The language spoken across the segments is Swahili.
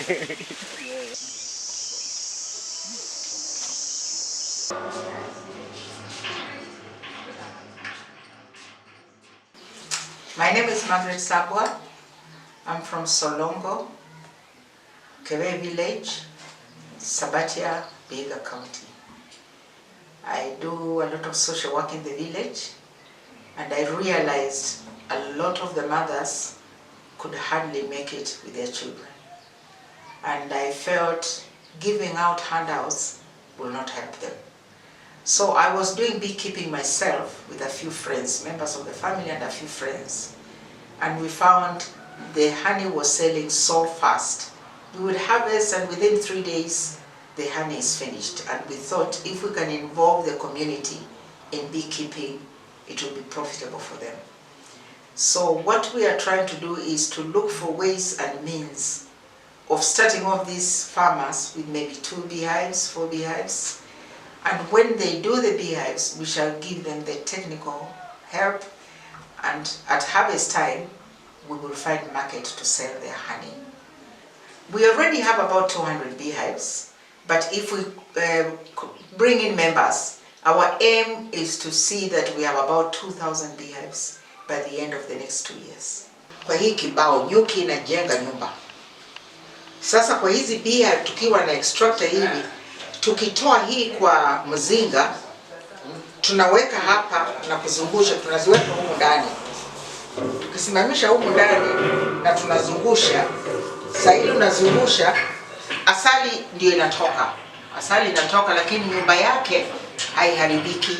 My name is Margaret Sabwa. I'm from Solongo, Keveye village, Sabatia, Vihiga County. I do a lot of social work in the village, and I realized a lot of the mothers could hardly make it with their children. And I felt giving out handouts will not help them. So I was doing beekeeping myself with a few friends, members of the family and a few friends. And we found the honey was selling so fast. We would harvest and within 3 days, the honey is finished. And we thought if we can involve the community in beekeeping, it will be profitable for them. So what we are trying to do is to look for ways and means of starting off these farmers with maybe 2 beehives, 4 beehives. And when they do the beehives, we shall give them the technical help, and at harvest time, we will find market to sell their honey. We already have about 200 beehives, but if we bring in members, our aim is to see that we have about 2,000 beehives by the end of the next 2 years. Kwa hii kibao nyuki inajenga nyumba. Sasa kwa hizi beehive tukiwa na extractor hivi, tukitoa hii kwa mzinga, tunaweka hapa na kuzungusha, tunaziweka humu ndani. Tukisimamisha humu ndani na tunazungusha, sasa hili unazungusha, asali ndio inatoka. Asali inatoka, lakini nyumba yake haiharibiki.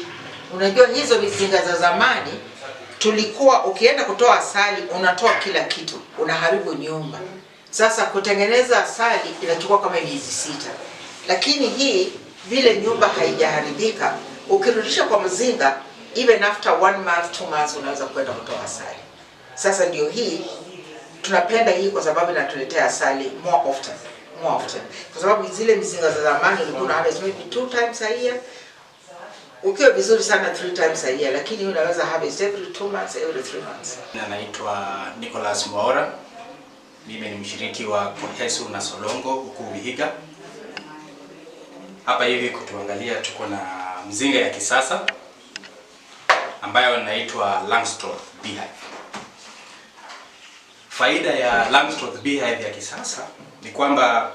Unajua hizo mizinga za zamani, tulikuwa ukienda kutoa asali, unatoa kila kitu, unaharibu nyumba. Sasa kutengeneza asali inachukua kama miezi 6. Lakini hii vile nyumba haijaharibika, ukirudisha kwa mzinga, even after 1 month, 2 months unaweza kwenda kutoa asali. Sasa ndio hii tunapenda hii kwa sababu inatuletea asali more often. Kwa sababu zile mizinga za zamani ulikuwa unaweza maybe 2 times a year. Ukiwa vizuri sana 3 times a year, lakini unaweza harvest every 2 months, every 3 months. Naitwa Nicholas Mwaora. Mimi ni mshiriki wa Kohesu na Solongo huku Vihiga. Hapa hivi kutuangalia tuko na mzinga ya kisasa ambayo inaitwa Langstroth beehive. Faida ya Langstroth beehive ya kisasa ni kwamba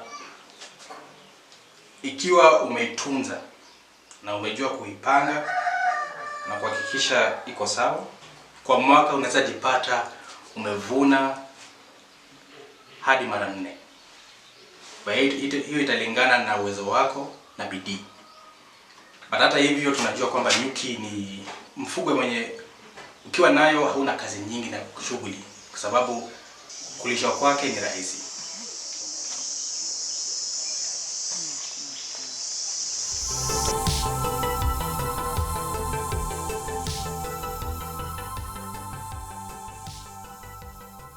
ikiwa umeitunza na umejua kuipanga na kuhakikisha iko sawa, kwa mwaka unaweza jipata umevuna hadi mara 4. Hiyo italingana na uwezo wako na bidii. Hata hivyo tunajua kwamba nyuki ni mfugo mwenye ukiwa nayo hauna kazi nyingi na shughuli, kwa sababu kulisha kwake ni rahisi.